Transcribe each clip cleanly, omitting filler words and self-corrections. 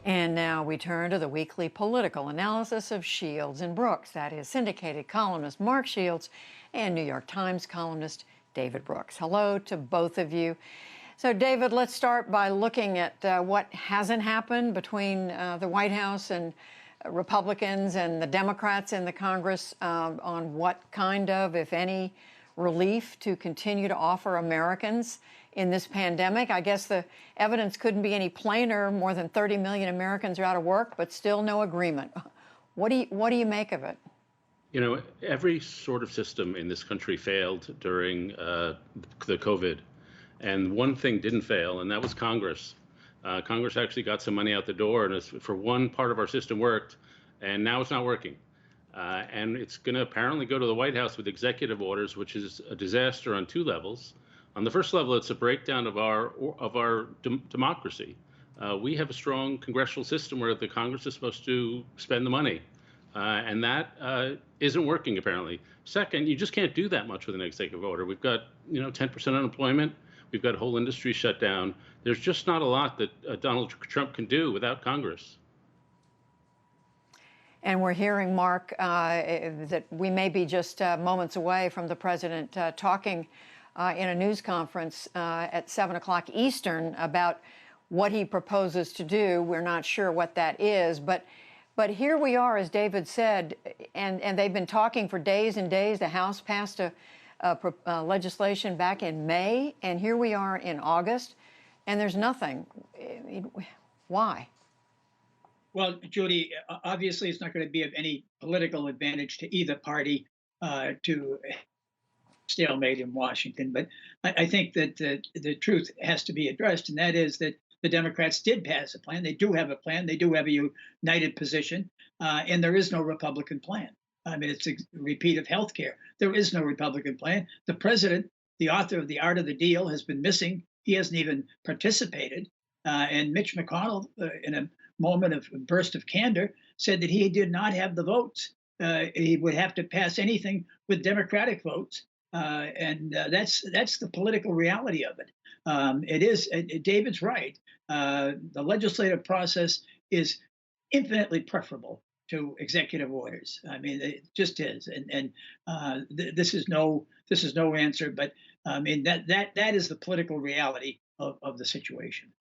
And now we turn to the weekly political analysis of Shields and Brooks. That is syndicated columnist Mark Shields and New York Times columnist David Brooks. Hello to both of you. So, David, let's start by looking at what hasn't happened between the White House and Republicans and the Democrats in the Congress on what kind of, if any, relief to continue to offer Americans in this pandemic. I guess the evidence couldn't be any plainer. More than 30 million Americans are out of work, but still no agreement. What do you make of it? You know, every sort of system in this country failed during the COVID, and one thing didn't fail, and that was Congress. Congress actually got some money out the door, and for one part of our system worked, and now it's not working. And it's going to apparently go to the White House with executive orders, which is a disaster on two levels. On the first level, it's a breakdown of our democracy. We have a strong congressional system where the Congress is supposed to spend the money, and that isn't working apparently. Second, you just can't do that much with an executive order. We've got 10% unemployment. We've got a whole industry shut down. There's just not a lot that Donald Trump can do without Congress. And we're hearing, Mark, that we may be just moments away from the president talking in a news conference at 7 o'clock Eastern about what he proposes to do. We're not sure what that is, but here we are, as David said, and they've been talking for days and days. The House passed a legislation back in May, and here we are in August, and there's nothing. Why? Well, Judy, obviously it's not going to be of any political advantage to either party to stalemate in Washington. But I think that the truth has to be addressed, and that is that the Democrats did pass a plan. They do have a plan. They do have a united position, and there is no Republican plan. I mean, it's a repeat of health care. There is no Republican plan. The president, the author of The Art of the Deal, has been missing. He hasn't even participated. And Mitch McConnell, in a moment of a burst of candor, said that he did not have the votes. He would have to pass anything with Democratic votes. And that's the political reality of it. It is, David's right. The legislative process is infinitely preferable to executive orders. I mean, it just is. And this is no answer. But I mean, that is the political reality of the situation.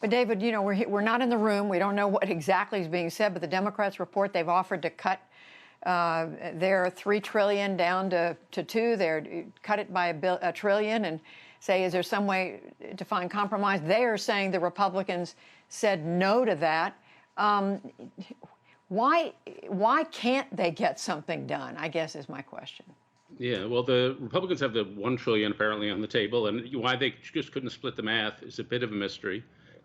But David, we're not in the room. We don't know what exactly is being said, but the Democrats report they've offered to cut their $3 trillion down to $2 trillion. They're cut it by a trillion and say, is there some way to find compromise? They are saying the Republicans said no to that. Why can't they get something done, I guess is my question. Yeah, well, the Republicans have the $1 trillion apparently on the table, and why they just couldn't split the math is a bit of a mystery.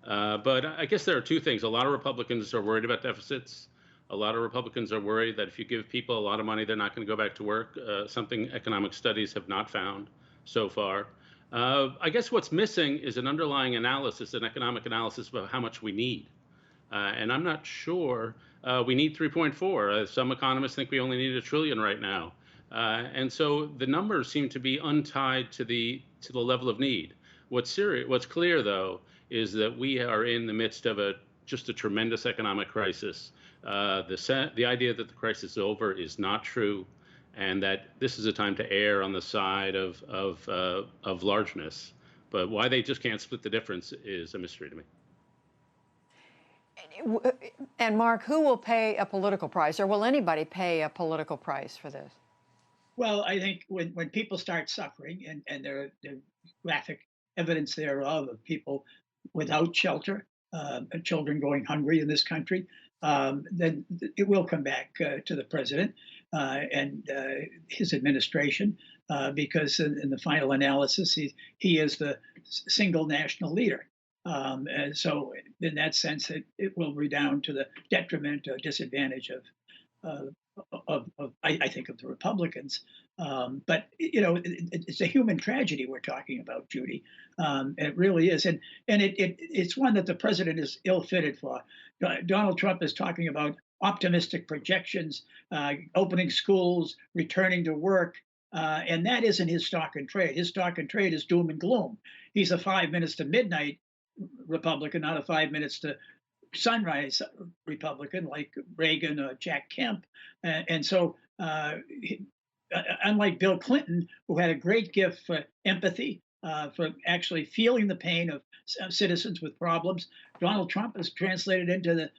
But I guess there are two things. A lot of Republicans are worried about deficits. A lot of Republicans are worried that if you give people a lot of money, they're not going to go back to work, something economic studies have not found so far. I guess what's missing is an underlying analysis, an economic analysis about how much we need. And I'm not sure we need 3.4. Some economists think we only need $1 trillion right now. And so the numbers seem to be untied to the level of need. What's clear, though, is that we are in the midst of just a tremendous economic crisis. The idea that the crisis is over is not true, and that this is a time to err on the side of largeness. But why they just can't split the difference is a mystery to me. And Mark, who will pay a political price, or will anybody pay a political price for this? Well, I think when people start suffering, and there are graphic evidence thereof of people without shelter, children going hungry in this country, then it will come back to the president and his administration, because in the final analysis, he is the single national leader. And so in that sense, it will redound to the detriment or disadvantage I think of the Republicans. But it's a human tragedy we're talking about, Judy. It really is, and it's one that the president is ill-fitted for. Donald Trump is talking about optimistic projections, opening schools, returning to work, and that isn't his stock and trade. His stock and trade is doom and gloom. He's a 5 minutes to midnight Republican, not a 5 minutes to sunrise Republican like Reagan or Jack Kemp. And so, unlike Bill Clinton, who had a great gift for empathy, for actually feeling the pain of citizens with problems, Donald Trump has translated into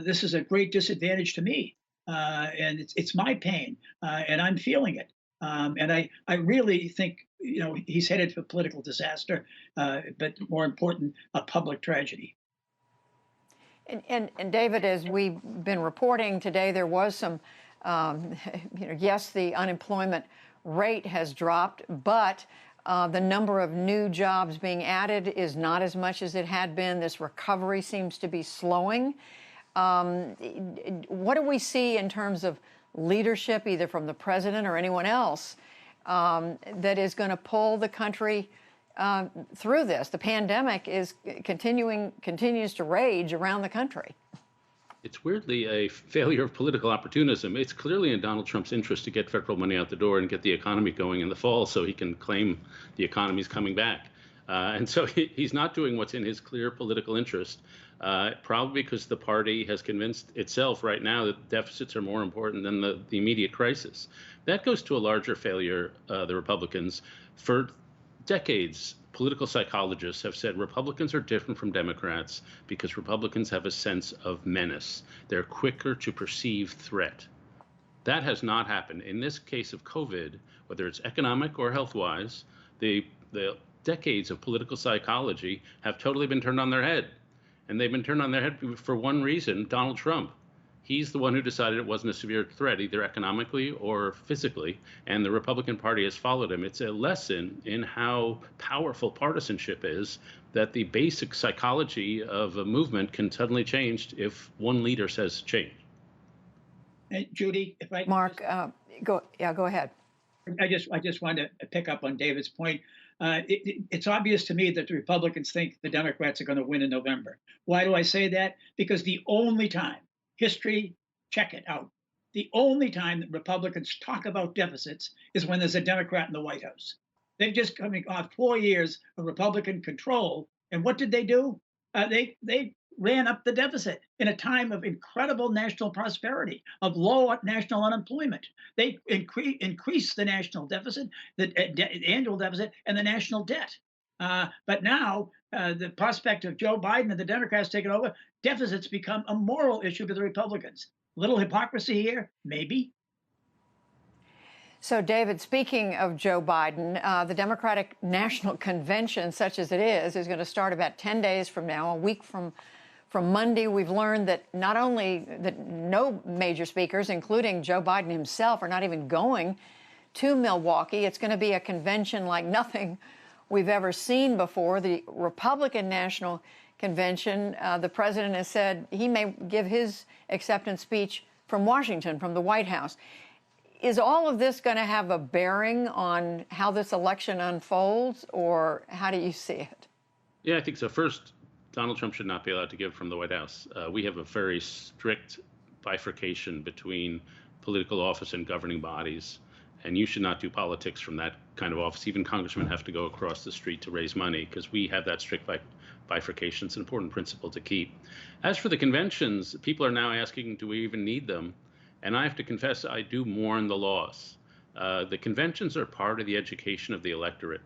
this is a great disadvantage to me. And it's my pain, and I'm feeling it. And I really think he's headed for political disaster, but more important, a public tragedy. And David, as we've been reporting today, there was some, yes, the unemployment rate has dropped, but the number of new jobs being added is not as much as it had been. This recovery seems to be slowing. What do we see in terms of leadership, either from the president or anyone else, that is going to pull the country through this? The pandemic is continues to rage around the country. It's weirdly a failure of political opportunism. It's clearly in Donald Trump's interest to get federal money out the door and get the economy going in the fall so he can claim the economy's coming back. And so he's not doing what's in his clear political interest, probably because the party has convinced itself right now that deficits are more important than the immediate crisis. That goes to a larger failure, the Republicans. For decades, political psychologists have said Republicans are different from Democrats because Republicans have a sense of menace. They're quicker to perceive threat. That has not happened. In this case of COVID, whether it's economic or health-wise, the decades of political psychology have totally been turned on their head. And they've been turned on their head for one reason: Donald Trump. He's the one who decided it wasn't a severe threat, either economically or physically, and the Republican Party has followed him. It's a lesson in how powerful partisanship is, that the basic psychology of a movement can suddenly change if one leader says change. And Judy, if I Mark, go ahead. I just wanted to pick up on David's point. It's obvious to me that the Republicans think the Democrats are going to win in November. Why do I say that? Because the only time, history, check it out, the only time that Republicans talk about deficits is when there's a Democrat in the White House. They've just coming off 4 years of Republican control. And what did they do? They ran up the deficit in a time of incredible national prosperity, of low national unemployment. They increased the national deficit, the annual deficit, and the national debt. But now, the prospect of Joe Biden and the Democrats taking over, deficits become a moral issue for the Republicans. Little hypocrisy here, maybe. So, David, speaking of Joe Biden, the Democratic National Convention, such as it is going to start about 10 days from now, a week from Monday. We've learned that not only that no major speakers, including Joe Biden himself, are not even going to Milwaukee. It's going to be a convention like nothing we've ever seen before. The Republican National Convention, the president has said he may give his acceptance speech from Washington, from the White House. Is all of this going to have a bearing on how this election unfolds, or how do you see it? Yeah, I think so. First, Donald Trump should not be allowed to give from the White House. We have a very strict bifurcation between political office and governing bodies, and you should not do politics from that kind of office. Even congressmen have to go across the street to raise money because we have that strict bifurcation. It's an important principle to keep. As for the conventions, people are now asking, do we even need them? And I have to confess, I do mourn the loss. The conventions are part of the education of the electorate,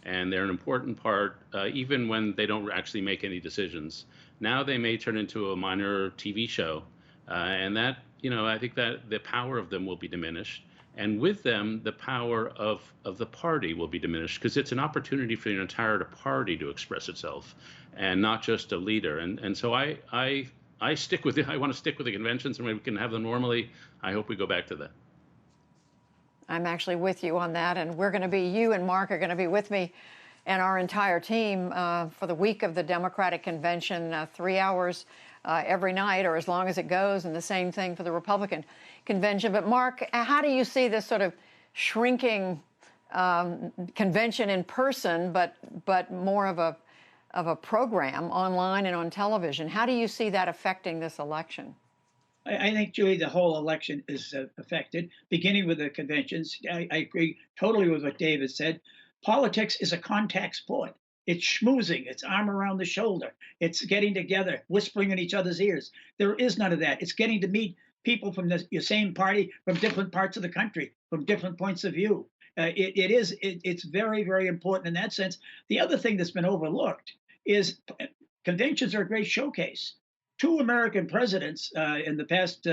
and they're an important part, even when they don't actually make any decisions. Now they may turn into a minor TV show, and that, I think that the power of them will be diminished. And with them, the power of the party will be diminished, because it's an opportunity for the entire party to express itself, and not just a leader. And so I stick with it. I want to stick with the conventions, and when we can have them normally, I hope we go back to that. I'm actually with you on that, and you and Mark are going to be with me and our entire team for the week of the Democratic Convention, 3 hours every night, or as long as it goes, and the same thing for the Republican Convention. But Mark, how do you see this sort of shrinking convention in person, but more of a program online and on television? How do you see that affecting this election? I think, Julie, the whole election is affected, beginning with the conventions. I agree totally with what David said. Politics is a contact sport. It's schmoozing. It's arm around the shoulder. It's getting together, whispering in each other's ears. There is none of that. It's getting to meet people from your same party from different parts of the country, from different points of view. It's very, very important in that sense. The other thing that's been overlooked is conventions are a great showcase. Two American presidents in the past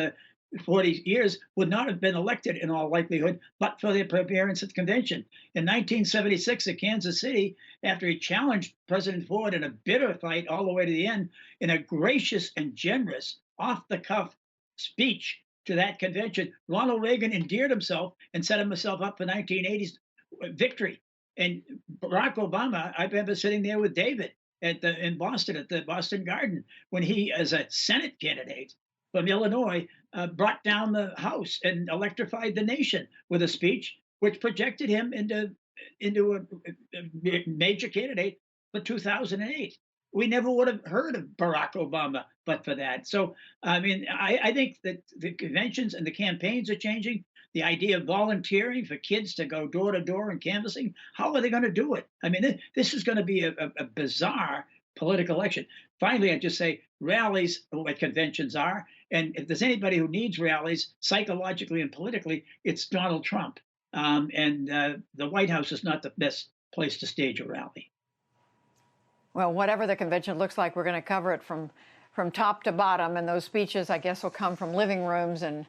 40 years would not have been elected in all likelihood, but for their appearance at the convention. In 1976 at Kansas City, after he challenged President Ford in a bitter fight all the way to the end, in a gracious and generous, off the cuff speech to that convention, Ronald Reagan endeared himself and set himself up for 1980's victory. And Barack Obama, I remember sitting there with David in Boston at the Boston Garden when he, as a Senate candidate from Illinois, brought down the House and electrified the nation with a speech which projected him into a major candidate for 2008. We never would have heard of Barack Obama but for that. So, I mean, I think that the conventions and the campaigns are changing. The idea of volunteering for kids to go door to door and canvassing, how are they going to do it? I mean, this is going to be a bizarre political election. Finally, I just say rallies are what conventions are. And if there's anybody who needs rallies psychologically and politically, it's Donald Trump. The White House is not the best place to stage a rally. Well, whatever the convention looks like, we're going to cover it from top to bottom. And those speeches, I guess, will come from living rooms and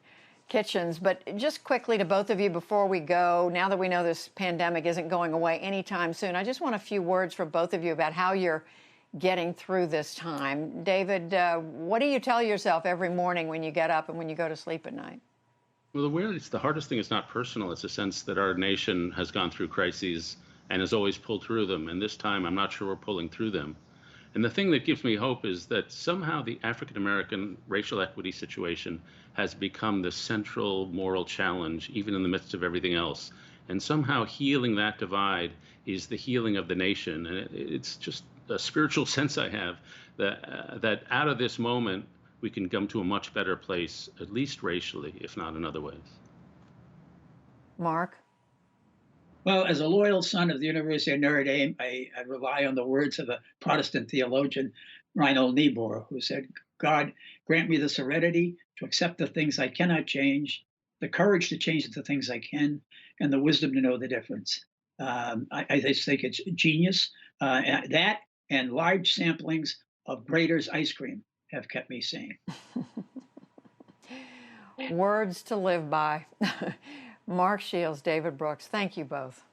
kitchens. But just quickly to both of you before we go, now that we know this pandemic isn't going away anytime soon, I just want a few words from both of you about how you're getting through this time. David, what do you tell yourself every morning when you get up and when you go to sleep at night? Well, the hardest thing is not personal. It's a sense that our nation has gone through crises and has always pulled through them. And this time, I'm not sure we're pulling through them. And the thing that gives me hope is that somehow the African American racial equity situation has become the central moral challenge, even in the midst of everything else. And somehow healing that divide is the healing of the nation. And it's just a spiritual sense I have that out of this moment, we can come to a much better place, at least racially, if not in other ways. Mark? Well, as a loyal son of the University of Notre Dame, I rely on the words of a Protestant theologian, Reinhold Niebuhr, who said, God, grant me the serenity to accept the things I cannot change, the courage to change the things I can, and the wisdom to know the difference. I just think it's genius. That and large samplings of Graeter's ice cream have kept me sane. Words to live by. Mark Shields, David Brooks, thank you both.